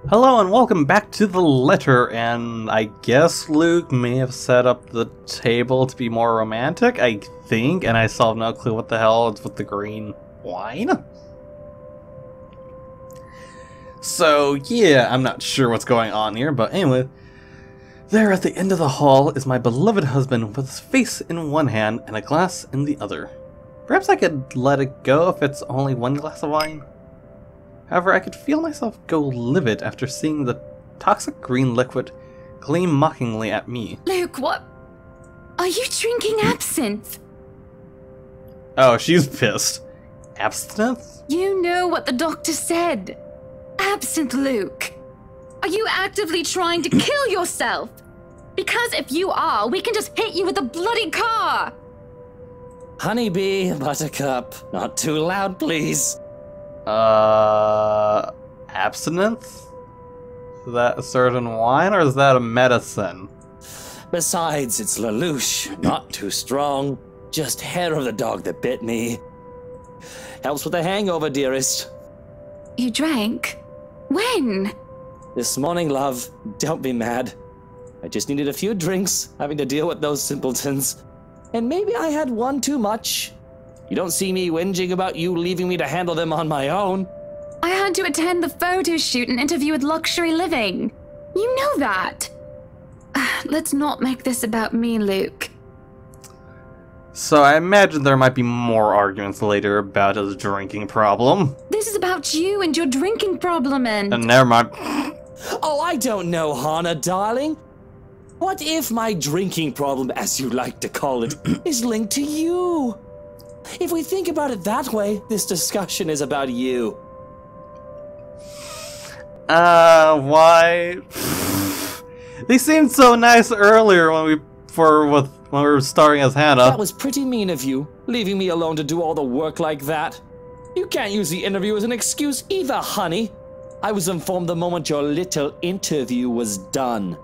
Hello and welcome back to the letter, and I guess Luke may have set up the table to be more romantic, I think, and I still have no clue what the hell it's with the green wine. So yeah, I'm not sure what's going on here, but anyway, there at the end of the hall is my beloved husband with his face in one hand and a glass in the other. Perhaps I could let it go if it's only one glass of wine. However, I could feel myself go livid after seeing the toxic green liquid gleam mockingly at me. Luke, what? Are you drinking absinthe? Oh, she's pissed. Abstinence? You know what the doctor said. Absinthe, Luke. Are you actively trying to kill yourself? Because if you are, we can just hit you with a bloody car. Honeybee, Buttercup, not too loud, please. Abstinence? Is that a certain wine, or is that a medicine? Besides, it's Lelouch, not too strong. Just hair of the dog that bit me. Helps with the hangover, dearest. You drank? When? This morning, love. Don't be mad. I just needed a few drinks, having to deal with those simpletons. And maybe I had one too much. You don't see me whinging about you leaving me to handle them on my own. I had to attend the photo shoot and interview with Luxury Living. You know that. Let's not make this about me, Luke. So I imagine there might be more arguments later about his drinking problem. This is about you and your drinking problem and never mind. Oh, I don't know, Hannah, darling. What if my drinking problem, as you like to call it, is linked to you? If we think about it that way, this discussion is about you. Why? They seemed so nice earlier when we were starring as Hannah. That was pretty mean of you, leaving me alone to do all the work like that. You can't use the interview as an excuse either, honey. I was informed the moment your little interview was done.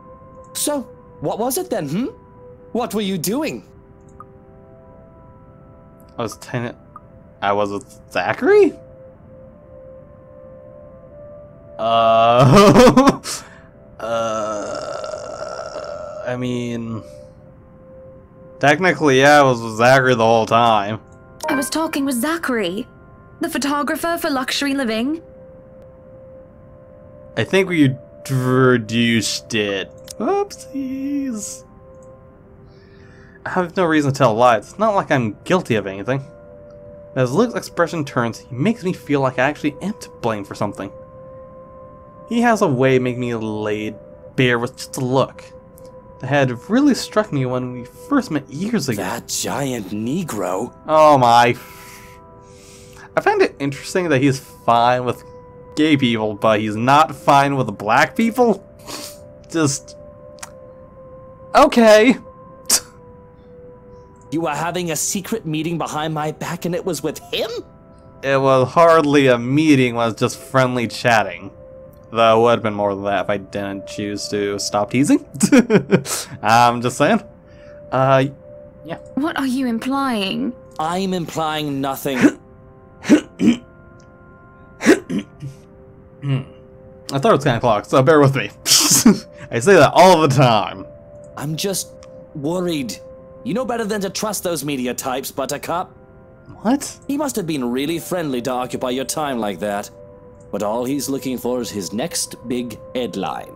So, what was it then, What were you doing? I was with Zachary? I mean... Technically, yeah, I was with Zachary the whole time. I was talking with Zachary, the photographer for Luxury Living. I think we reduced it. Oopsies. I have no reason to tell lies. It's not like I'm guilty of anything. As Luke's expression turns, he makes me feel like I actually am to blame for something. He has a way of making me laid bare with just a look. That had really struck me when we first met years ago. That giant Negro. Oh my. I find it interesting that he's fine with gay people, but he's not fine with black people? Just... okay. You were having a secret meeting behind my back and it was with him? It was hardly a meeting, it was just friendly chatting. Though it would have been more than that if I didn't choose to stop teasing. I'm just saying. Yeah. What are you implying? I'm implying nothing. I thought it was 10 o'clock, so bear with me. I say that all the time. I'm just worried. You know better than to trust those media types, Buttercup. What? He must have been really friendly to occupy your time like that. But all he's looking for is his next big headline.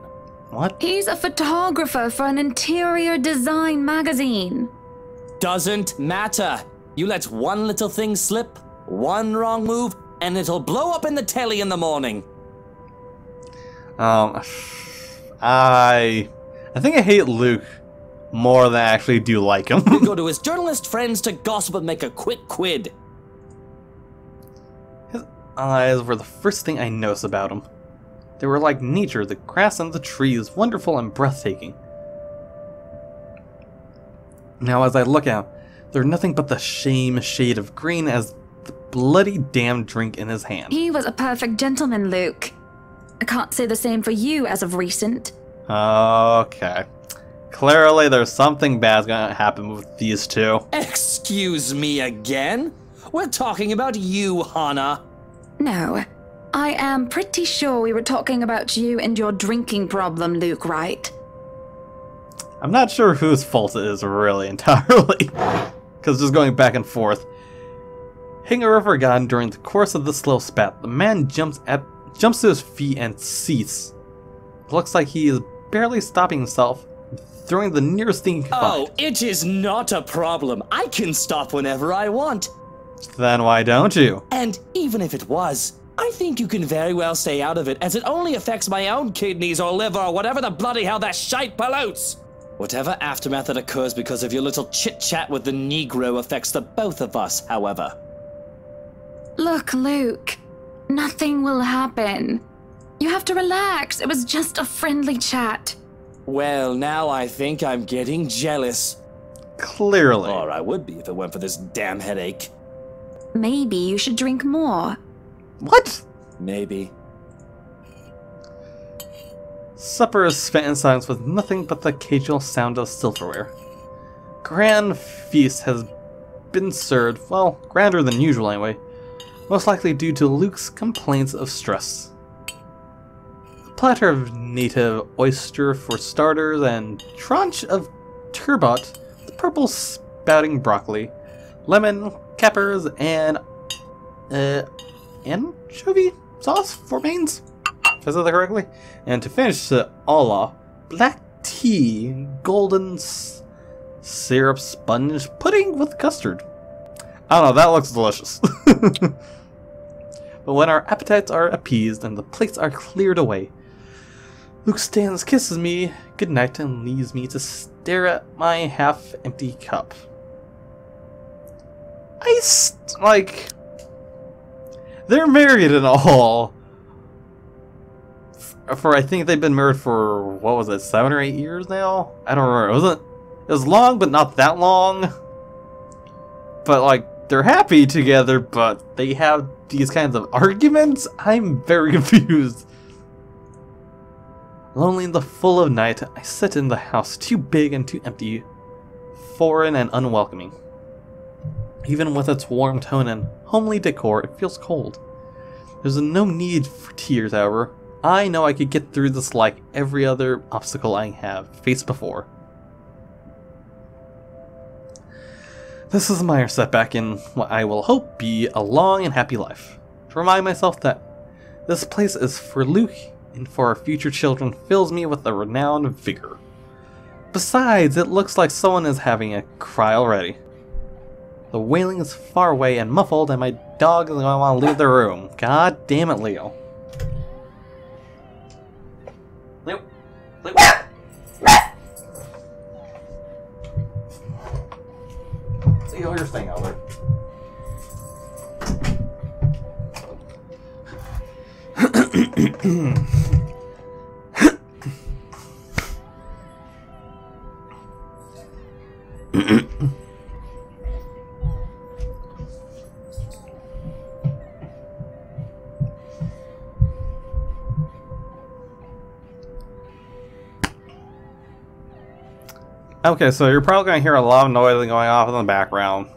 What? He's a photographer for an interior design magazine. Doesn't matter. You let one little thing slip, one wrong move, and it'll blow up in the telly in the morning. I think I hate Luke more than I actually do like him. We go to his journalist friends to gossip and make a quick quid. His eyes were the first thing I noticed about him. They were like nature, the grass and the trees, wonderful and breathtaking. Now as I look out, they're nothing but the same shade of green as the bloody damn drink in his hand. He was a perfect gentleman, Luke. I can't say the same for you as of recent. Okay. Clearly there's something bad's gonna happen with these two. Excuse me again? We're talking about you, Hannah. No, I am pretty sure we were talking about you and your drinking problem, Luke, right? I'm not sure whose fault it is really entirely, because just going back and forth. Hitting a river gun during the course of this little spat, the man jumps to his feet and ceases. It looks like he is barely stopping himself, throwing the nearest thing he can find. Oh, it is not a problem. I can stop whenever I want. Then why don't you? And even if it was, I think you can very well stay out of it, as it only affects my own kidneys or liver or whatever the bloody hell that shite pollutes. Whatever aftermath that occurs because of your little chit-chat with the Negro affects the both of us, however. Look, Luke, nothing will happen. You have to relax. It was just a friendly chat. Well, now I think I'm getting jealous. Clearly. Or I would be if it weren't for this damn headache. Maybe you should drink more. What? Maybe. Supper is spent in silence with nothing but the occasional sound of silverware. Grand feast has been served, well, grander than usual anyway, most likely due to Luke's complaints of stress. A platter of native oyster for starters and tranche of turbot, the purple spouting broccoli, lemon, capers, and anchovy sauce for mains, if I said that correctly. And to finish it all off, black tea, golden syrup sponge pudding with custard. I don't know, that looks delicious. But when our appetites are appeased and the plates are cleared away, Luke stands, kisses me goodnight, and leaves me to stare at my half-empty cup. They're married and all. For I think they've been married for, what was it, 7 or 8 years now? I don't remember. It was long, but not that long. But, like, they're happy together, but they have these kinds of arguments? I'm very confused. Lonely in the full of night, I sit in the house, too big and too empty, foreign and unwelcoming. Even with its warm tone and homely decor, it feels cold. There's no need for tears, however. I know I could get through this like every other obstacle I have faced before. This is a minor setback in what I will hope be a long and happy life. To remind myself that this place is for Luke and for our future children fills me with a renowned vigor. Besides, it looks like someone is having a cry already. The wailing is far away and muffled, and my dog is going to want to leave the room. God damn it, Leo. Leo. Leo. Leo, you're staying out there. Okay, so you're probably going to hear a lot of noise going off in the background.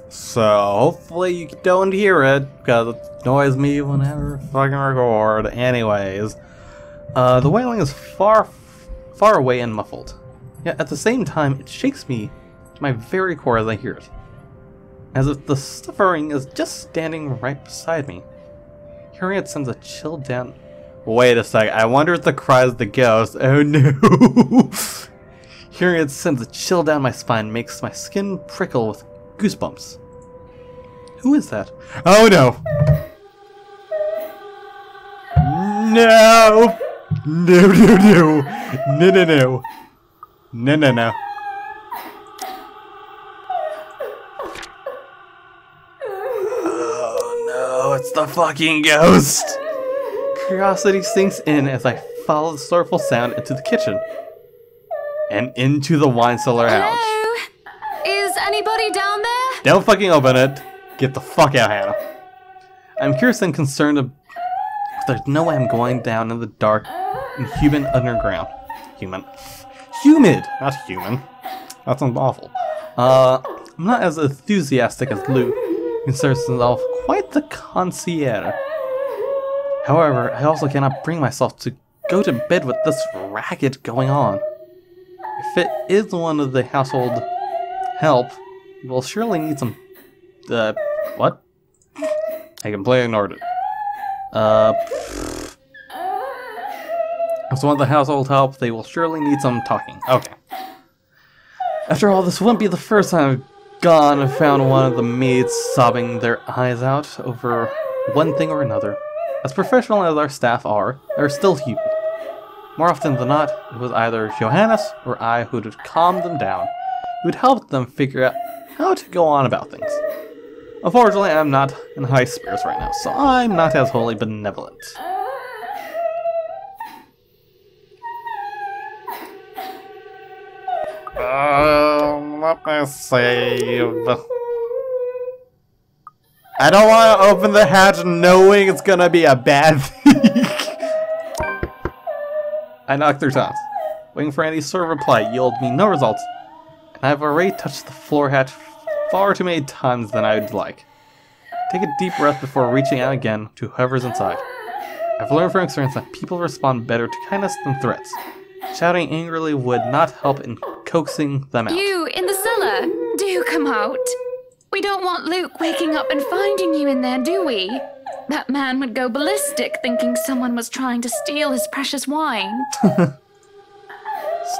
So, hopefully you don't hear it, because it annoys me whenever I fucking record. Anyways, the wailing is far away and muffled. Yet at the same time, it shakes me to my very core as I hear it. As if the suffering is just standing right beside me. Hearing it sends a chill down... Wait a sec, I wonder if the cry is the ghost. Oh no! Hearing it sends a chill down my spine, makes my skin prickle with goosebumps. Who is that? Oh no! No! No, no, no! No, no, no! No, no, no. Oh no, it's the fucking ghost! Curiosity sinks in as I follow the sorrowful sound into the kitchen. And into the wine cellar house. Hello? Is anybody down there? Don't fucking open it. Get the fuck out, Hannah. I'm curious and concerned if there's no way I'm going down in the dark and human underground. Humid, not human. That sounds awful. I'm not as enthusiastic as Luke, who considers himself quite the concierge. However, I also cannot bring myself to go to bed with this racket going on. If it is one of the household help, we'll surely need some... what? I completely ignored it. As one of the household help, they will surely need some talking. Okay. After all, this wouldn't be the first time I've gone and found one of the maids sobbing their eyes out over one thing or another. As professional as our staff are, they're still human. More often than not, it was either Johannes or I who would calm them down, who would help them figure out how to go on about things. Unfortunately, I'm not in high spirits right now, so I'm not as wholly benevolent. Let me save. I don't want to open the hatch knowing it's gonna be a bad thing. I knocked 3 times, waiting for any sort of reply yielded me no results, and I've already touched the floor hatch far too many times than I'd like. Take a deep breath before reaching out again to whoever's inside. I've learned from experience that people respond better to kindness than threats. Shouting angrily would not help in coaxing them out. You, in the cellar! Do come out! We don't want Luke waking up and finding you in there, do we? That man would go ballistic thinking someone was trying to steal his precious wine.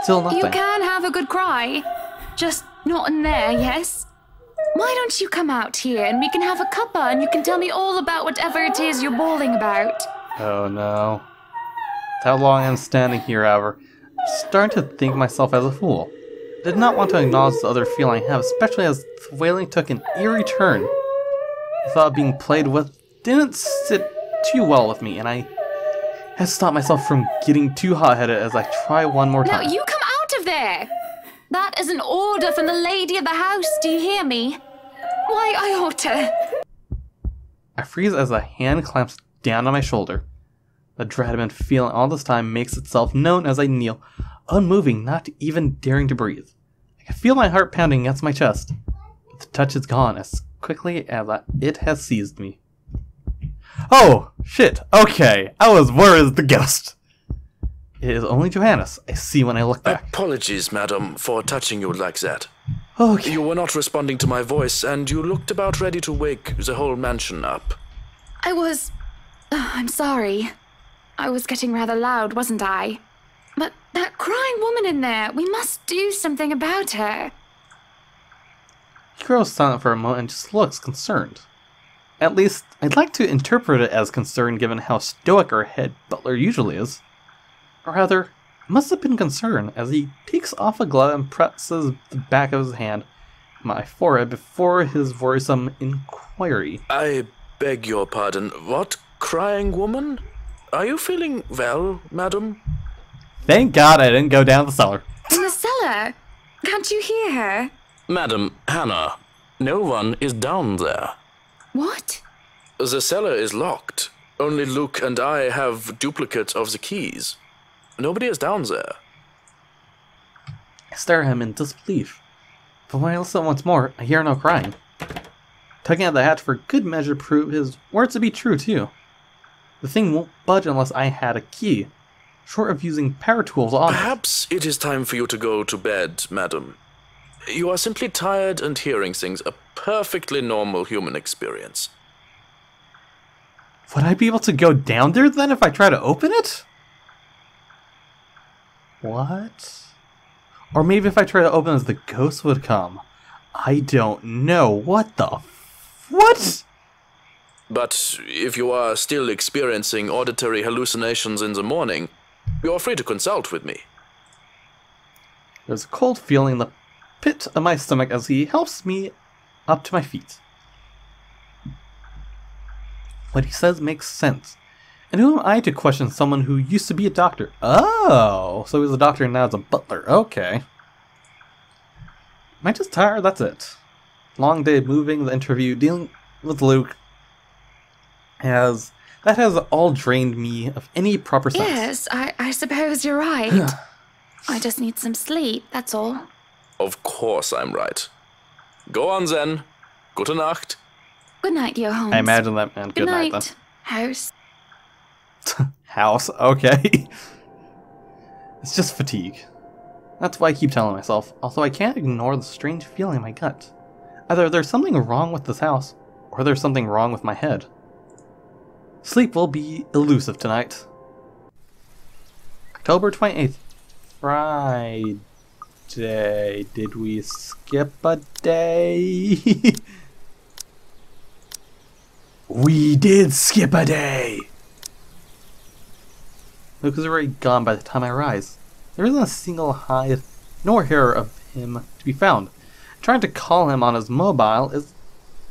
Still nothing. You can have a good cry. Just not in there, yes? Why don't you come out here and we can have a cuppa and you can tell me all about whatever it is you're bawling about? Oh no. How long I'm standing here, however, I'm starting to think myself as a fool. I did not want to acknowledge the other feeling I have, especially as the wailing took an eerie turn. The thought of being played with didn't sit too well with me, and I had to stop myself from getting too hot-headed as I try one more time. Now you come out of there! That is an order from the lady of the house, do you hear me? Why, I ought to... I freeze as a hand clamps down on my shoulder. The dread I've been feeling all this time makes itself known as I kneel, unmoving, not even daring to breathe. I can feel my heart pounding against my chest, but the touch is gone as quickly as it has seized me. Oh, shit, okay, I was worried as the ghost. It is only Johannes I see when I look back. Apologies, madam, for touching you like that. Okay. You were not responding to my voice, and you looked about ready to wake the whole mansion up. I was... I'm sorry. I was getting rather loud, wasn't I? But that crying woman in there, we must do something about her. He grows silent for a moment and just looks concerned. At least, I'd like to interpret it as concern given how stoic our head butler usually is. Or rather, it must have been concern as he takes off a glove and presses the back of his hand on my forehead before his worrisome inquiry. I beg your pardon. What crying woman? Are you feeling well, madam? Thank God I didn't go down the cellar. In the cellar? Can't you hear her? Madam, Hannah, no one is down there. What? The cellar is locked. Only Luke and I have duplicates of the keys. Nobody is down there. I stare at him in disbelief. But when I listen once more, I hear no crying. Tugging at the hatch for good measure prove his words to be true, too. The thing won't budge unless I had a key, short of using power tools on it. Perhaps it is time for you to go to bed, madam. You are simply tired and hearing things, a perfectly normal human experience. Would I be able to go down there then if I try to open it? What? Or maybe if I try to open it, the ghost would come. I don't know. What the what? But if you are still experiencing auditory hallucinations in the morning, you are free to consult with me. There's a cold feeling in the pit of my stomach as he helps me up to my feet. What he says makes sense. And who am I to question someone who used to be a doctor? Oh, so he's a doctor and now he's a butler. Okay. Am I just tired? That's it. Long day moving, the interview, dealing with Luke. That has all drained me of any proper sense. Yes, I suppose you're right. I just need some sleep, that's all. Of course I'm right. Go on then. Gute Nacht. Good night, dear Holmes. I imagine that meant good night then. House. House, okay. It's just fatigue. That's why I keep telling myself, although I can't ignore the strange feeling in my gut. Either there's something wrong with this house, or there's something wrong with my head. Sleep will be elusive tonight. October 28th. Friday. Did we skip a day? We did skip a day! Luke is already gone by the time I rise. There isn't a single hide nor hair of him to be found. Trying to call him on his mobile is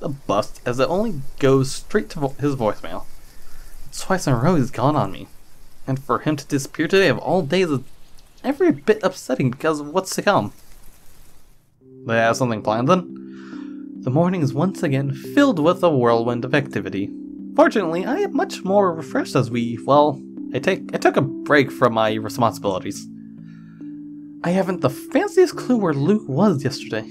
a bust, as it only goes straight to his voicemail. Twice in a row he's gone on me. And for him to disappear today of all days is every bit upsetting because of what's to come. They have something planned then? The morning is once again filled with a whirlwind of activity. Fortunately, I am much more refreshed as I took a break from my responsibilities. I haven't the fanciest clue where Luke was yesterday.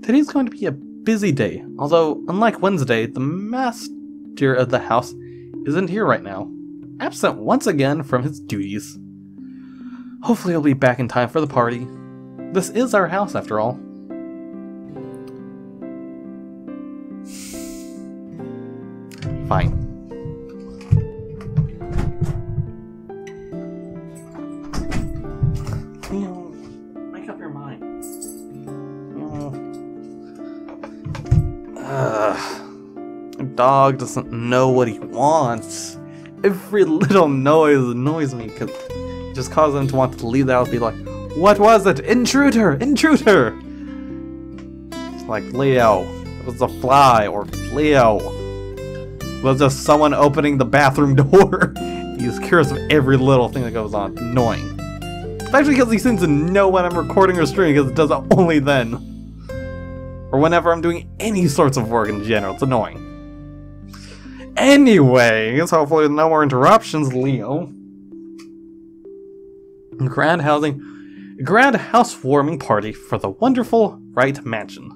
Today's going to be a busy day, although unlike Wednesday, the master of the house isn't here right now, absent once again from his duties. Hopefully he'll be back in time for the party. This is our house after all. Fine. Make up your mind. The dog doesn't know what he wants. Every little noise annoys me because it just causes him to want to leave the house and be like, what was it? Intruder! Intruder! It's like, Leo, it was a fly, or Leo, it was just someone opening the bathroom door. He's curious of every little thing that goes on. Annoying. Especially because he seems to know when I'm recording or streaming, because it does it only then. Or whenever I'm doing any sorts of work in general. It's annoying. Anyways, hopefully no more interruptions, Leo. Grand housewarming party for the wonderful Wright Mansion.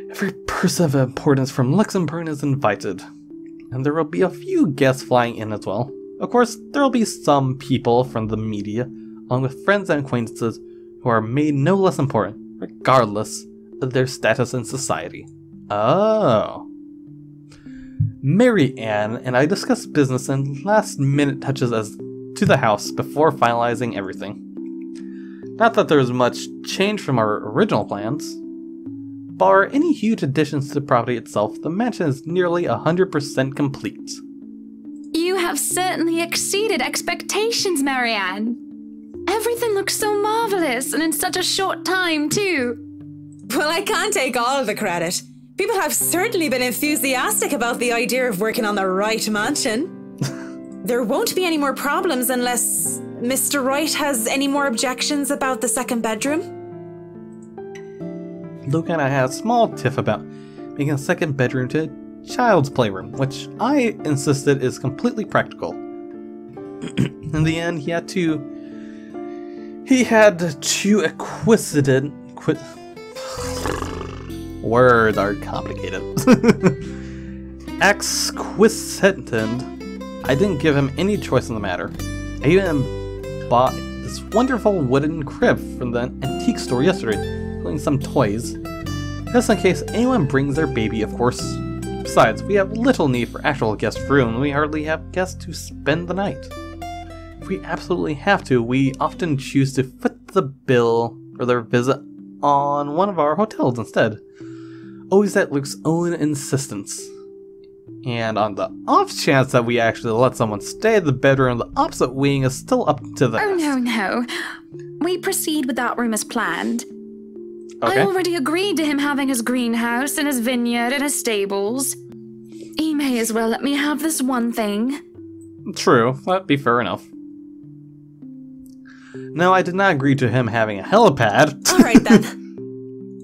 Every person of importance from Luxembourg is invited. And there will be a few guests flying in as well. Of course, there will be some people from the media, along with friends and acquaintances who are made no less important, regardless of their status in society. Oh. Mary Ann and I discussed business and last-minute touches as to the house before finalizing everything. Not that there was much change from our original plans. Bar any huge additions to the property itself, the mansion is nearly 100% complete. You have certainly exceeded expectations, Marianne. Everything looks so marvelous, and in such a short time, too. Well, I can't take all of the credit. People have certainly been enthusiastic about the idea of working on the Wright mansion. There won't be any more problems unless Mr. Wright has any more objections about the second bedroom. Luke and I had a small tiff about making a second bedroom to a child's playroom, which I insisted is completely practical. In the end, he had to exquisite. Words are complicated. Exquisite. I didn't give him any choice in the matter. I even bought this wonderful wooden crib from the antique store yesterday, including some toys, just in case anyone brings their baby, of course. Besides, we have little need for actual guest room, and we hardly have guests to spend the night. If we absolutely have to, we often choose to foot the bill for their visit on one of our hotels instead. Always at Luke's own insistence. And on the off chance that we actually let someone stay in the bedroom, the opposite wing is still up to the... Oh, no. We proceed with that room as planned. Okay. I already agreed to him having his greenhouse and his vineyard and his stables. He may as well let me have this one thing. True, that'd be fair enough. No, I did not agree to him having a helipad. Alright then.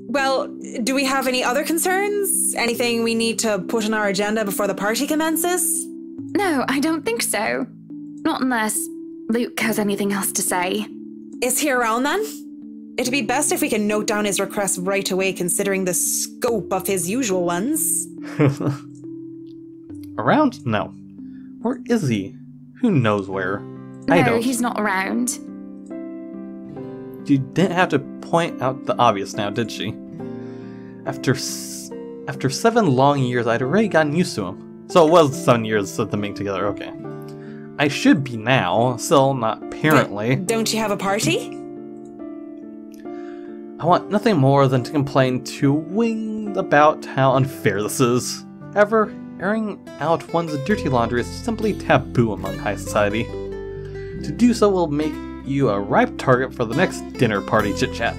Well, do we have any other concerns? Anything we need to put on our agenda before the party commences? No, I don't think so. Not unless Luke has anything else to say. Is he around then? It'd be best if we can note down his request right away, considering the scope of his usual ones. Around? No. Where is he? Who knows where? I No, don't. he's not around. You didn't have to point out the obvious now, did she? After 7 long years, I'd already gotten used to him. So it was 7 years of them being together, okay. I should be now, still not apparently. Don't you have a party? I want nothing more than to complain to Wing about how unfair this is. However, airing out one's dirty laundry is simply taboo among high society. To do so will make you a ripe target for the next dinner party chit-chat.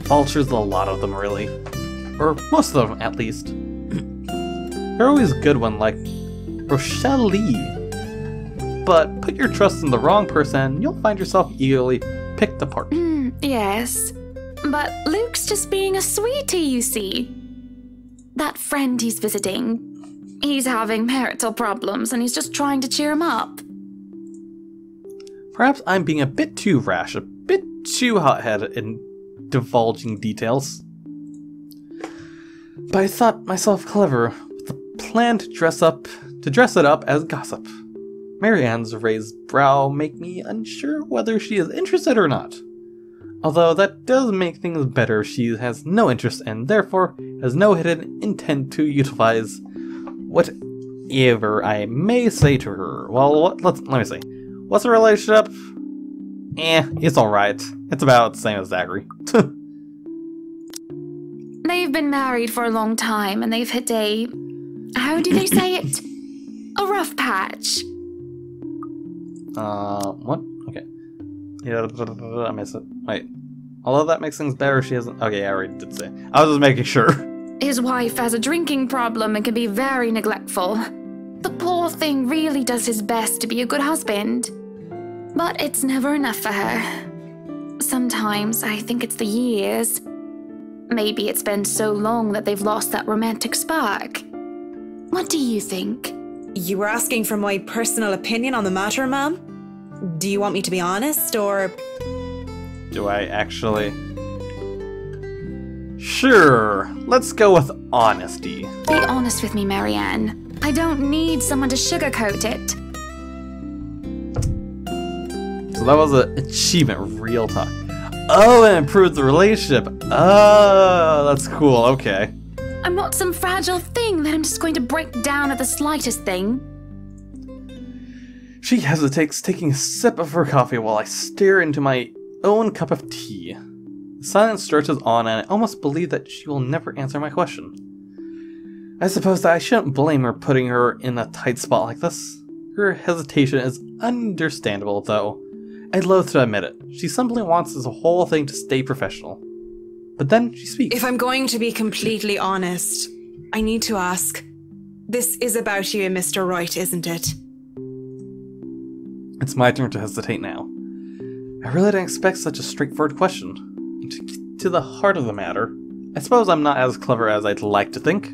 Vultures, a lot of them really. Or most of them, at least. They're always good one like Rochelle Lee. But put your trust in the wrong person, you'll find yourself eagerly picked apart. Yes. But Luke's just being a sweetie, you see. That friend he's visiting, he's having marital problems and he's just trying to cheer him up. Perhaps I'm being a bit too rash, a bit too hot-headed in divulging details. But I thought myself clever with the plan to dress it up as gossip. Marianne's raised brow make me unsure whether she is interested or not. Although that does make things better if she has no interest and therefore has no hidden intent to utilize whatever I may say to her. Well, let me see. What's the relationship? It's alright. It's about the same as Zachary. They've been married for a long time and they've hit a... how do they say it? A rough patch. What? Okay. Yeah, I missed it. Wait. Although that makes things better, she hasn't... Okay, I already did say. I was just making sure. His wife has a drinking problem and can be very neglectful. The poor thing really does his best to be a good husband. But it's never enough for her. Sometimes I think it's the years. Maybe it's been so long that they've lost that romantic spark. What do you think? You were asking for my personal opinion on the matter, ma'am? Do you want me to be honest, or... Do I actually? Sure, let's go with honesty. Be honest with me, Marianne. I don't need someone to sugarcoat it. So that was an achievement, real talk. Oh, it improved the relationship. Oh, that's cool, okay. I'm not some fragile thing that I'm just going to break down at the slightest thing. She hesitates, taking a sip of her coffee while I stare into my own cup of tea. The silence stretches on and I almost believe that she will never answer my question. I suppose that I shouldn't blame her putting her in a tight spot like this. Her hesitation is understandable, though. I'd loathe to admit it. She simply wants this whole thing to stay professional. But then she speaks. If I'm going to be completely honest, I need to ask. This is about you and Mr. Wright, isn't it? It's my turn to hesitate now. I really didn't expect such a straightforward question. To get to the heart of the matter, I suppose I'm not as clever as I'd like to think.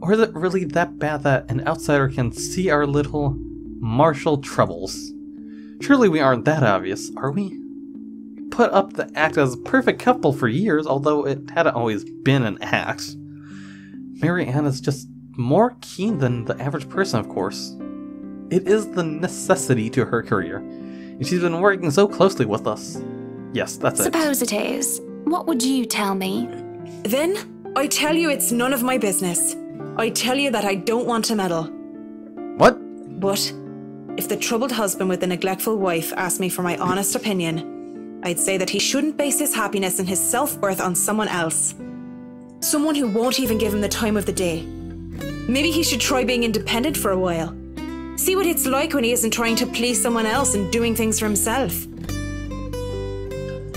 Or is it really that bad that an outsider can see our little marital troubles? Surely we aren't that obvious, are we? We put up the act as a perfect couple for years, although it hadn't always been an act. Marianne is just more keen than the average person, of course. It is the necessity to her career, and she's been working so closely with us. Yes, that's it. Suppose it is. What would you tell me? Then, I tell you it's none of my business. I tell you that I don't want to meddle. What? But if the troubled husband with the neglectful wife asked me for my honest opinion, I'd say that he shouldn't base his happiness and his self-worth on someone else. Someone who won't even give him the time of the day. Maybe he should try being independent for a while. See what it's like when he isn't trying to please someone else and doing things for himself.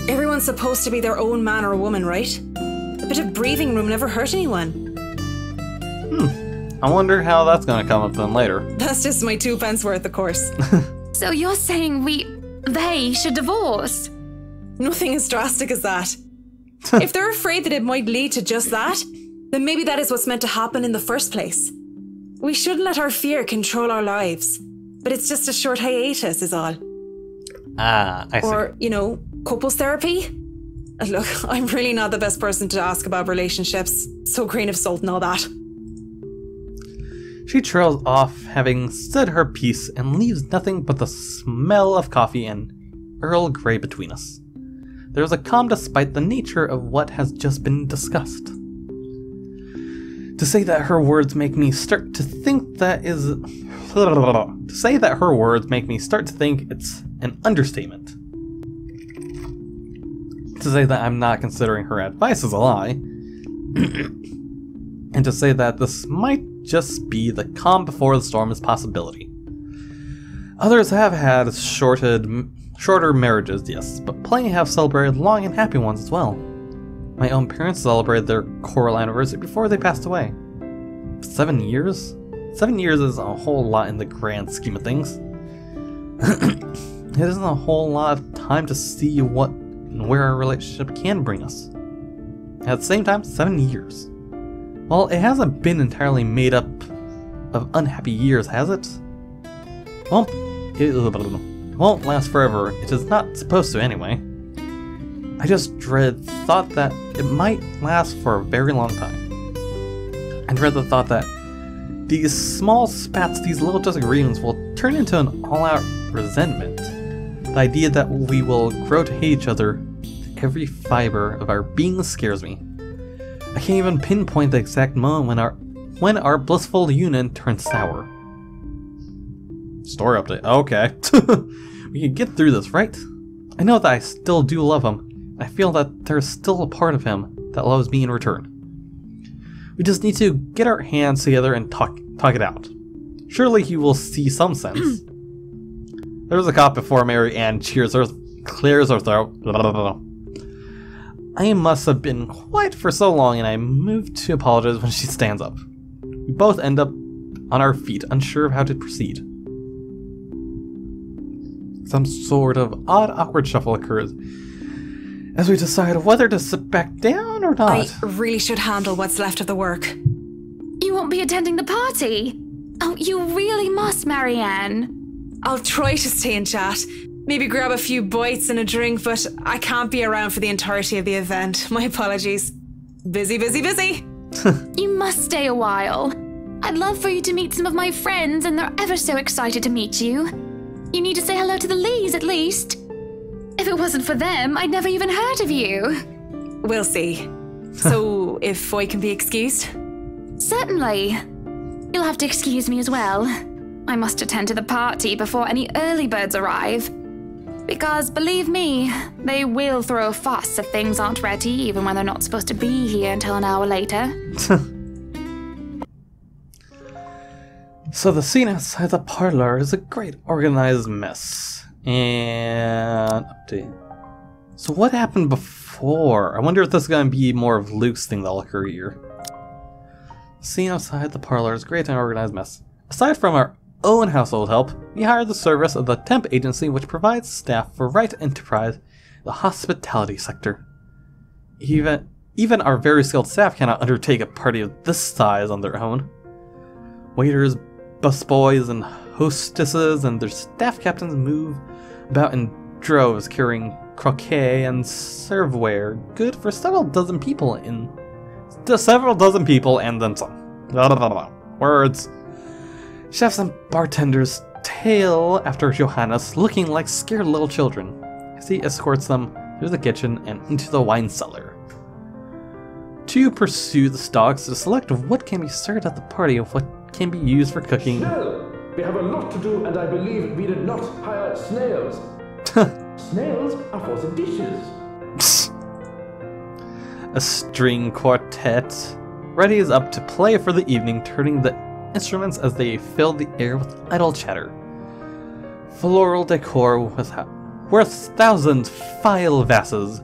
Everyone's supposed to be their own man or woman, right? A bit of breathing room never hurt anyone. I wonder how that's gonna come up then later. That's just my 2 pence worth, of course. So you're saying they should divorce? Nothing as drastic as that. If they're afraid that it might lead to just that, then maybe that is what's meant to happen in the first place. We shouldn't let our fear control our lives. But it's just a short hiatus is all. Ah, I see. Or, couples therapy? Look, I'm really not the best person to ask about relationships. So grain of salt and all that. She trails off, having said her piece, and leaves nothing but the smell of coffee and Earl Grey between us. There is a calm despite the nature of what has just been discussed. To say that her words make me start to think it's an understatement. To say that I'm not considering her advice is a lie. And to say that this might just be the calm before the storm is possibility. Others have had shorter marriages, yes, but plenty have celebrated long and happy ones as well. My own parents celebrated their choral anniversary before they passed away. 7 years? 7 years is a whole lot in the grand scheme of things. It isn't a whole lot of time to see what and where our relationship can bring us. At the same time, 7 years. Well, it hasn't been entirely made up of unhappy years, has it? Well, it won't last forever. It is not supposed to anyway. I just thought that it might last for a very long time. I dread the thought that these small spats, these little disagreements will turn into an all-out resentment. The idea that we will grow to hate each other, every fiber of our being scares me. I can't even pinpoint the exact moment when our blissful union turns sour. Story update. Okay. We can get through this, right? I know that I still do love him. I feel that there's still a part of him that loves me in return. We just need to get our hands together and talk it out. Surely he will see some sense. There's a cop before Mary Ann clears her throat. I must have been quiet for so long, and I move to apologize when she stands up. We both end up on our feet, unsure of how to proceed. Some sort of odd, awkward shuffle occurs as we decide whether to sit back down or not. I really should handle what's left of the work. You won't be attending the party? Oh, you really must, Marianne. I'll try to stay and chat. Maybe grab a few bites and a drink, but I can't be around for the entirety of the event. My apologies. Busy, busy, busy. You must stay a while. I'd love for you to meet some of my friends, and they're ever so excited to meet you. You need to say hello to the Lees, at least. If it wasn't for them, I'd never even heard of you. We'll see. So, if I can be excused? Certainly. You'll have to excuse me as well. I must attend to the party before any early birds arrive. Because, believe me, they will throw a fuss if things aren't ready, even when they're not supposed to be here until an hour later. So the scene outside the parlor is a great organized mess. And update. So what happened before? I wonder if this is going to be more of Luke's thing that'll occur here. The scene outside the parlor is a great and organized mess. Aside from our own household help, we hired the service of the temp agency which provides staff for Right Enterprise, the hospitality sector. Even our very skilled staff cannot undertake a party of this size on their own. Waiters, busboys, and hostesses and their staff captains move about in droves carrying croquet and serveware, good for several dozen people and then some. Words. Chefs and bartenders tail after Johannes, looking like scared little children, as he escorts them through the kitchen and into the wine cellar. To pursue the stocks to select what can be served at the party and what can be used for cooking. Snail! We have a lot to do, and I believe we did not hire snails. Snails are for the dishes. A string quartet. Reddy is up to play for the evening, turning the instruments as they fill the air with idle chatter. Floral decor worth thousands, file vases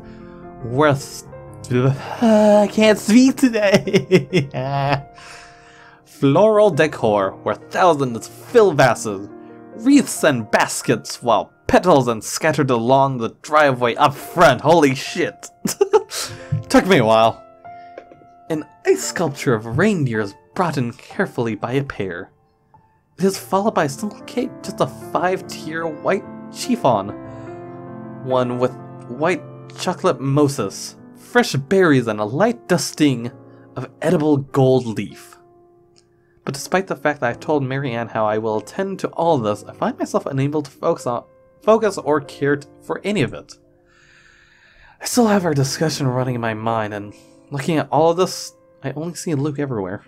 worth... I can't speak today! Floral decor worth thousands, fill vases, wreaths and baskets, while petals and scattered along the driveway up front. Holy shit! Took me a while. An ice sculpture of reindeers brought in carefully by a pair. It is followed by a simple cake, just a 5-tier white chiffon. One with white chocolate mousse, fresh berries, and a light dusting of edible gold leaf. But despite the fact that I've told Marianne how I will attend to all of this, I find myself unable to focus or care for any of it. I still have our discussion running in my mind, and looking at all of this, I only see Luke everywhere.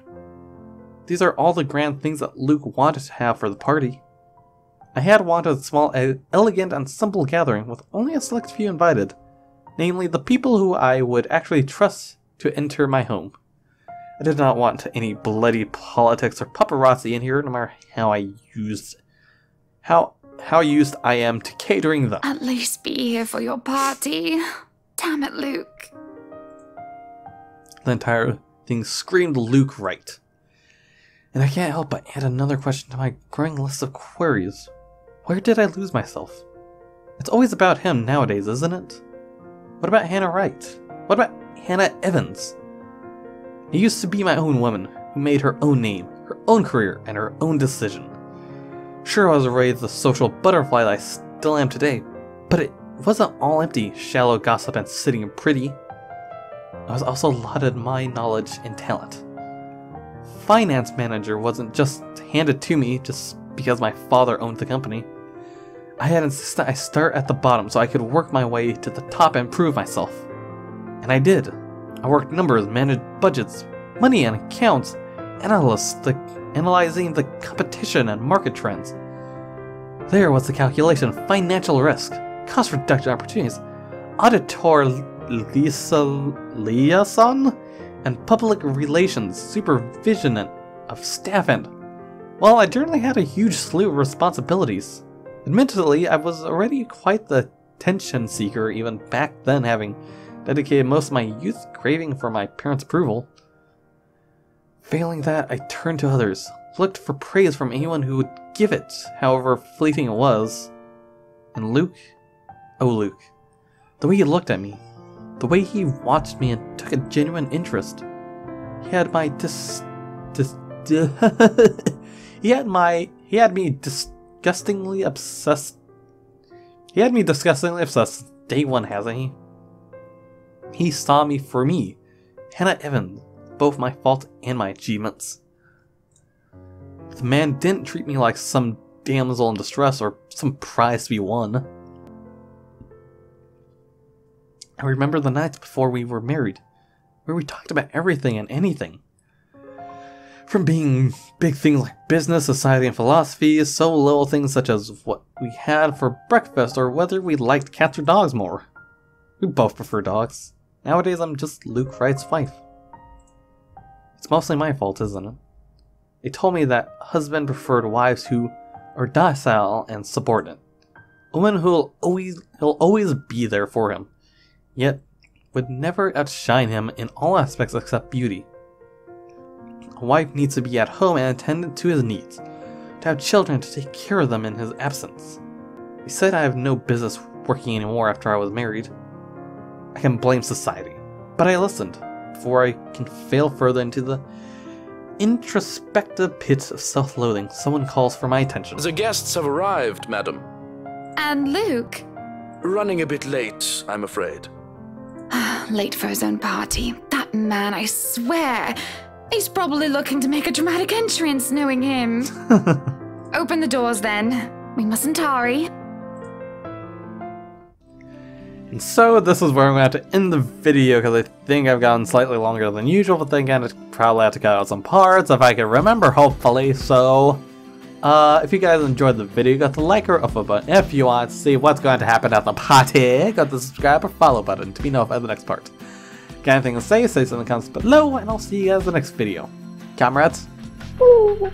These are all the grand things that Luke wanted to have for the party. I had wanted a small, elegant, and simple gathering with only a select few invited, namely the people who I would actually trust to enter my home. I did not want any bloody politics or paparazzi in here, no matter how used I am to catering them. At least be here for your party. Damn it, Luke. The entire thing screamed Luke right. And I can't help but add another question to my growing list of queries. Where did I lose myself? It's always about him nowadays, isn't it? What about Hannah Wright? What about Hannah Evans? I used to be my own woman, who made her own name, her own career, and her own decision. Sure, I was raised the social butterfly that I still am today, but it wasn't all empty, shallow gossip and sitting pretty. I was also lauded my knowledge and talent. Finance manager wasn't just handed to me just because my father owned the company. I had insisted I start at the bottom so I could work my way to the top and prove myself. And I did. I worked numbers, managed budgets, money and accounts, analyzing the competition and market trends. There was the calculation of financial risk, cost reduction opportunities, auditor liaison, and public relations supervision of staff, and, well, I generally had a huge slew of responsibilities. Admittedly, I was already quite the attention seeker even back then, having dedicated most of my youth craving for my parents' approval. Failing that, I turned to others, looked for praise from anyone who would give it, however fleeting it was. And Luke? Oh, Luke. The way he looked at me, the way he watched me and took a genuine interest. He had my he had me disgustingly obsessed. He had me disgustingly obsessed day one, hasn't he? He saw me for me, Hannah Evans, both my fault and my achievements. The man didn't treat me like some damsel in distress or some prize to be won. I remember the nights before we were married, where we talked about everything and anything. From being big things like business, society, and philosophy, so little things such as what we had for breakfast or whether we liked cats or dogs more. We both prefer dogs. Nowadays I'm just Luke Wright's wife. It's mostly my fault, isn't it? They told me that husband preferred wives who are docile and subordinate. A woman who'll always be there for him, yet would never outshine him in all aspects except beauty. A wife needs to be at home and attend to his needs, to have children to take care of them in his absence. He said I have no business working anymore after I was married. I can blame society, but I listened before I can fail further into the introspective pit of self-loathing. Someone calls for my attention. The guests have arrived, madam. And Luke? Running a bit late, I'm afraid. Late for his own party. That man, I swear. He's probably looking to make a dramatic entrance, knowing him. Open the doors then. We mustn't tarry. And so this is where I'm going to have to end the video, because I think I've gone slightly longer than usual, but then again, I probably have to cut out some parts if I can remember, hopefully. So, if you guys enjoyed the video, got the like or upvote button. If you want to see what's going to happen at the party, got the subscribe or follow button to be notified of the next part. Got anything to say so in the comments below, and I'll see you guys in the next video. Comrades? Ooh.